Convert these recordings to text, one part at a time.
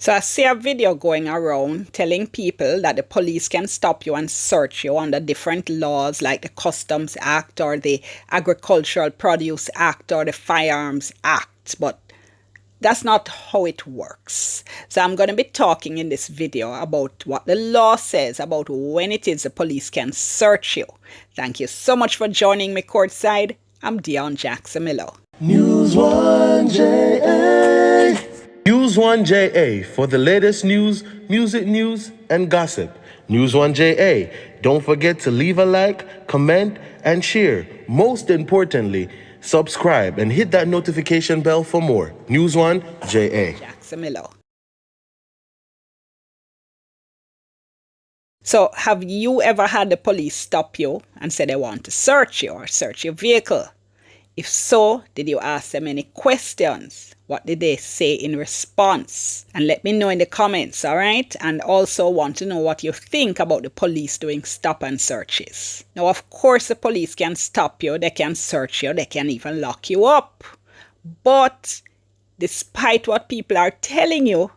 So I see a video going around telling people that the police can stop you and search you under different laws like the Customs Act or the Agricultural Produce Act or the Firearms Act, but that's not how it works. So I'm going to be talking in this video about what the law says about when it is the police can search you. Thank you so much for joining me courtside. I'm Dionne Jackson Miller. News 1JA. News 1JA for the latest news, music news, and gossip. News 1JA. Don't forget to leave a like, comment, and share. Most importantly, subscribe and hit that notification bell for more. News 1JA. Jackson Miller. So have you ever had the police stop you and say they want to search you or search your vehicle? If so, did you ask them any questions? What did they say in response? And let me know in the comments, all right? And also want to know what you think about the police doing stop and searches. Now, of course, the police can stop you, they can search you, they can even lock you up. But despite what people are telling you,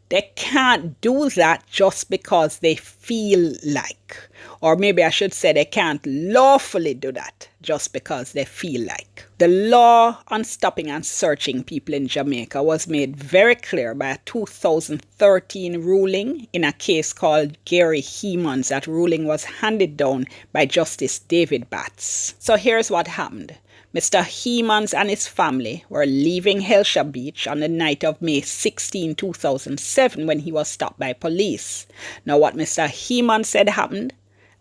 they can't do that just because they feel like. Or maybe I should say they can't lawfully do that just because they feel like. The law on stopping and searching people in Jamaica was made very clear by a 2013 ruling in a case called Gary Hemans. That ruling was handed down by Justice David Batts. So here's what happened. Mr. Hemans and his family were leaving Helsha Beach on the night of May 16, 2007 when he was stopped by police. Now what Mr. Hemans said happened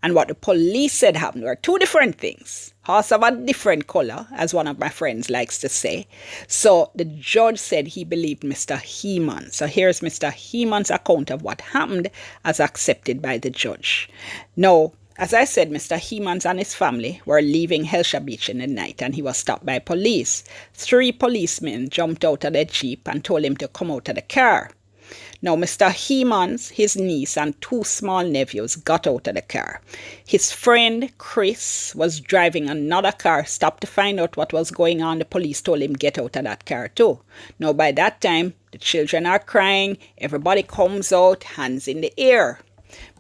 and what the police said happened were two different things. Horse of a different color, as one of my friends likes to say. So the judge said he believed Mr. Hemans. So here's Mr. Hemans' account of what happened as accepted by the judge. Now, as I said, Mr. Hemans and his family were leaving Helsha Beach in the night and he was stopped by police. 3 policemen jumped out of their jeep and told him to come out of the car. Now, Mr. Hemans, his niece, and 2 small nephews got out of the car. His friend, Chris, was driving another car, stopped to find out what was going on. The police told him get out of that car too. Now, by that time, the children are crying. Everybody comes out, hands in the air.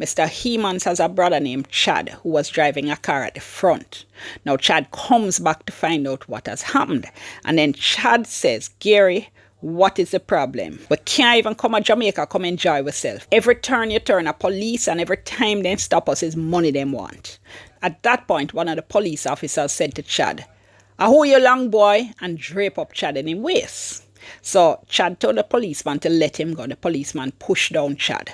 Mr. Hemans has a brother named Chad who was driving a car at the front. Now Chad comes back to find out what has happened. And then Chad says, Gary, what is the problem? We can't even come to Jamaica, come enjoy ourselves. Every turn you turn, a police, and every time they stop us is money they want. At that point, one of the police officers said to Chad, "Ahoy, you long boy," and drape up Chad in his waist. So Chad told the policeman to let him go. The policeman pushed down Chad.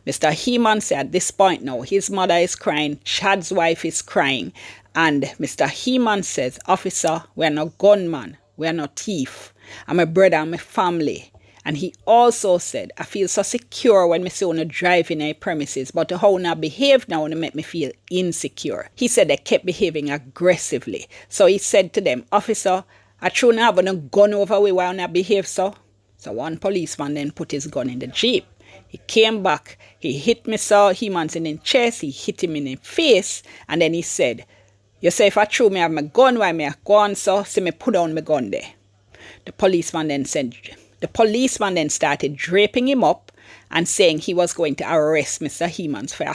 Mr. Hemans said at this point now, his mother is crying, Chad's wife is crying. And Mr. Hemans says, "Officer, we're no gunman, we're no thief. I'm a brother, I'm a family." And he also said, "I feel so secure when I see you driving a premises, but how you behave now make me feel insecure." He said they kept behaving aggressively. So he said to them, "Officer, I shouldn't have a gun over we while I behave so." So one policeman then put his gun in the jeep. He came back, he hit Mr. Hemans in the chest, he hit him in the face, and then he said, "You say if I true me have my gun, why me go on so? See me put down my gun there." The policeman then started draping him up and saying he was going to arrest Mr. Hemans for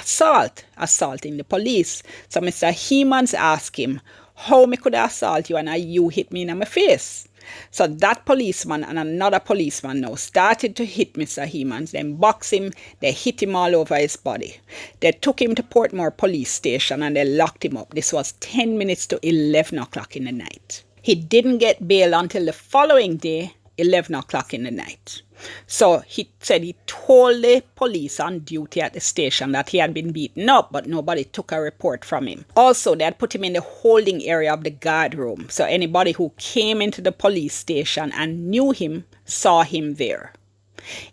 assaulting the police. So Mr. Hemans asked him, "How me could I assault you and you hit me in my face?" So that policeman and another policeman now started to hit Mr. Hemans, then box him, they hit him all over his body. They took him to Portmore police station and they locked him up. This was 10 minutes to 11 o'clock in the night. He didn't get bail until the following day, 11 o'clock in the night. So he said he told the police on duty at the station that he had been beaten up, but nobody took a report from him. Also, they had put him in the holding area of the guard room. So anybody who came into the police station and knew him saw him there.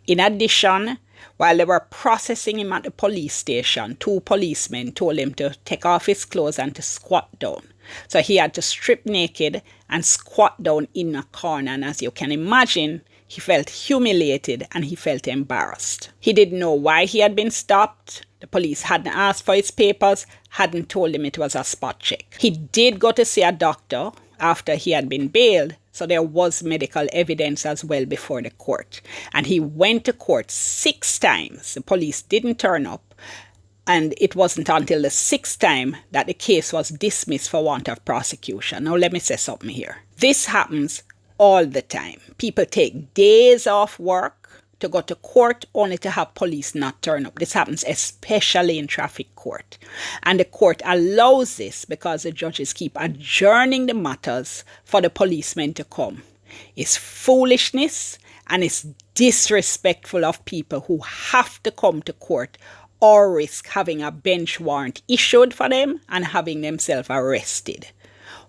In addition, while they were processing him at the police station, 2 policemen told him to take off his clothes and to squat down. So he had to strip naked and squat down in a corner. And as you can imagine, he felt humiliated and he felt embarrassed. He didn't know why he had been stopped. The police hadn't asked for his papers, hadn't told him it was a spot check. He did go to see a doctor after he had been bailed. So there was medical evidence as well before the court. And he went to court 6 times. The police didn't turn up. And it wasn't until the 6th time that the case was dismissed for want of prosecution. Now, let me say something here. This happens all the time. People take days off work to go to court only to have police not turn up. This happens especially in traffic court. And the court allows this because the judges keep adjourning the matters for the policemen to come. It's foolishness and it's disrespectful of people who have to come to court or risk having a bench warrant issued for them and having themselves arrested.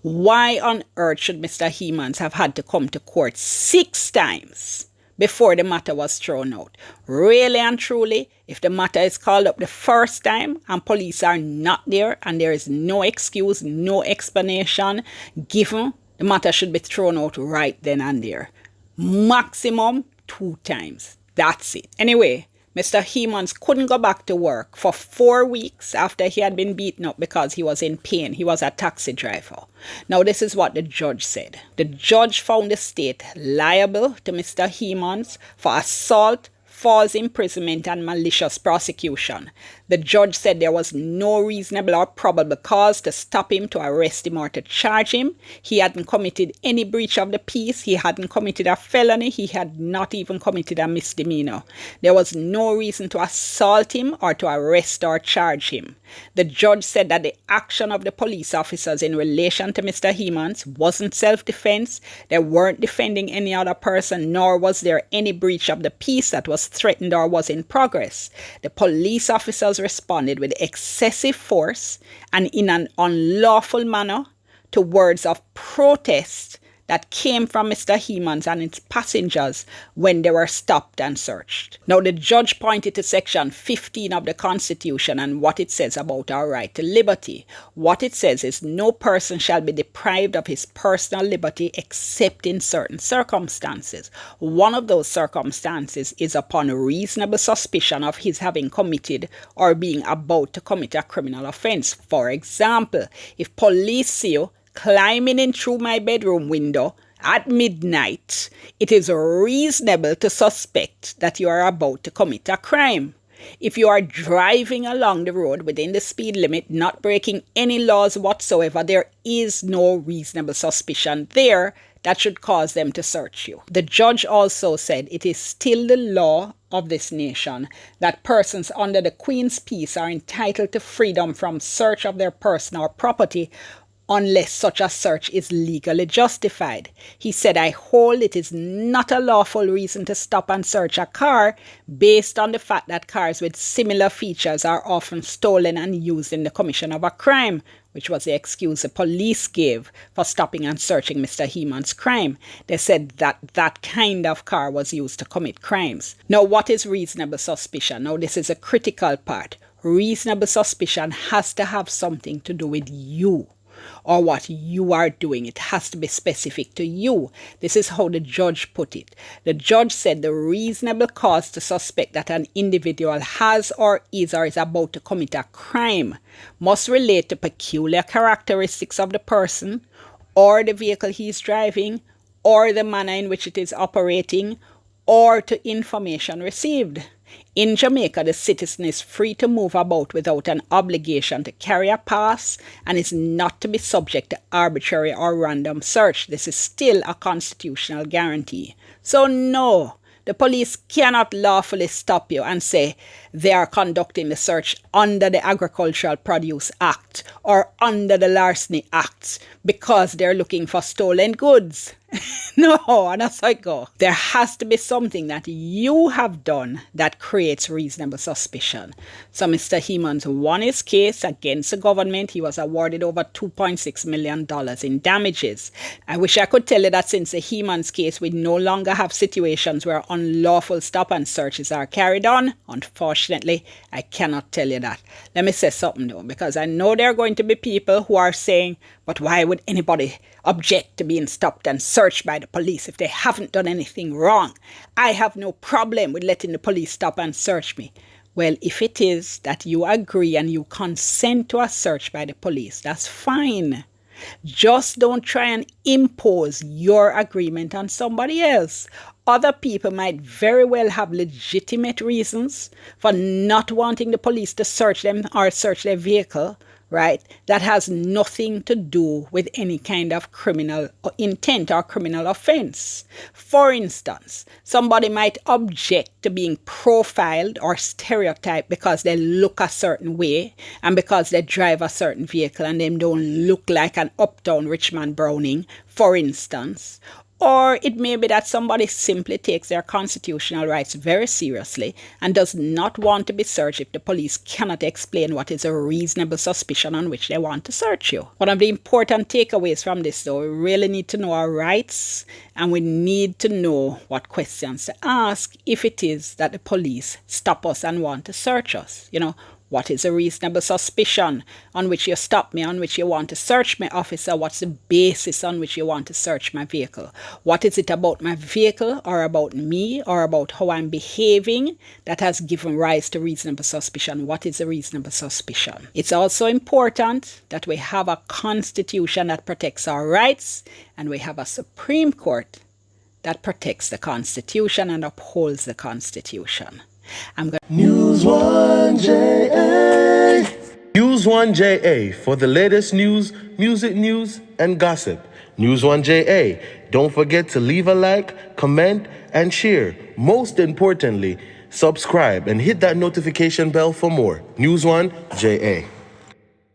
Why on earth should Mr. Hemans have had to come to court 6 times before the matter was thrown out? Really and truly, if the matter is called up the first time and police are not there and there is no excuse, no explanation given, the matter should be thrown out right then and there. Maximum 2 times. That's it. Anyway, Mr. Hemans couldn't go back to work for 4 weeks after he had been beaten up because he was in pain. He was a taxi driver. Now, this is what the judge said. The judge found the state liable to Mr. Hemans for assault, false imprisonment, and malicious prosecution. The judge said there was no reasonable or probable cause to stop him, to arrest him, or to charge him. He hadn't committed any breach of the peace. He hadn't committed a felony. He had not even committed a misdemeanor. There was no reason to assault him or to arrest or charge him. The judge said that the action of the police officers in relation to Mr. Hemans wasn't self-defense. They weren't defending any other person, nor was there any breach of the peace that was threatened or was in progress. The police officers responded with excessive force and in an unlawful manner to words of protest that came from Mr. Hemans and its passengers when they were stopped and searched. Now, the judge pointed to Section 15 of the Constitution and what it says about our right to liberty. What it says is no person shall be deprived of his personal liberty except in certain circumstances. One of those circumstances is upon reasonable suspicion of his having committed or being about to commit a criminal offense. For example, if police see you climbing in through my bedroom window at midnight, it is reasonable to suspect that you are about to commit a crime. If you are driving along the road within the speed limit, not breaking any laws whatsoever, there is no reasonable suspicion there that should cause them to search you. The judge also said it is still the law of this nation that persons under the Queen's peace are entitled to freedom from search of their person or property unless such a search is legally justified. He said, I hold it is not a lawful reason to stop and search a car based on the fact that cars with similar features are often stolen and used in the commission of a crime, which was the excuse the police gave for stopping and searching Mr. Hemans' crime. They said that that kind of car was used to commit crimes. Now, what is reasonable suspicion? Now, this is a critical part. Reasonable suspicion has to have something to do with you, or what you are doing. It has to be specific to you. This is how the judge put it. The judge said the reasonable cause to suspect that an individual has or is about to commit a crime must relate to peculiar characteristics of the person, or the vehicle he is driving, or the manner in which it is operating, or to information received. In Jamaica, the citizen is free to move about without an obligation to carry a pass and is not to be subject to arbitrary or random search. This is still a constitutional guarantee. So no, the police cannot lawfully stop you and say they are conducting the search under the Agricultural Produce Act or under the Larceny Act because they're looking for stolen goods. No, and that's how it goes. There has to be something that you have done that creates reasonable suspicion. So Mr. Hemans won his case against the government. He was awarded over $2.6 million in damages. I wish I could tell you that since the Hemans case, we no longer have situations where unlawful stop and searches are carried on. Unfortunately, I cannot tell you that. Let me say something though, because I know there are going to be people who are saying, but why would anybody object to being stopped and searched by the police if they haven't done anything wrong? I have no problem with letting the police stop and search me. Well, if it is that you agree and you consent to a search by the police, that's fine. Just don't try and impose your agreement on somebody else. Other people might very well have legitimate reasons for not wanting the police to search them or search their vehicle, right? That has nothing to do with any kind of criminal intent or criminal offense. For instance, somebody might object to being profiled or stereotyped because they look a certain way and because they drive a certain vehicle and they don't look like an uptown Richmond Browning, for instance. Or it may be that somebody simply takes their constitutional rights very seriously and does not want to be searched if the police cannot explain what is a reasonable suspicion on which they want to search you. One of the important takeaways from this, though, we really need to know our rights and we need to know what questions to ask if it is that the police stop us and want to search us. What is a reasonable suspicion on which you stop me, on which you want to search me, officer? What's the basis on which you want to search my vehicle? What is it about my vehicle or about me or about how I'm behaving that has given rise to reasonable suspicion? What is a reasonable suspicion? It's also important that we have a constitution that protects our rights and we have a Supreme Court that protects the Constitution and upholds the Constitution. News 1JA. News 1JA for the latest news, music news, and gossip. News 1JA. Don't forget to leave a like, comment, and share. Most importantly, subscribe and hit that notification bell for more. News 1JA.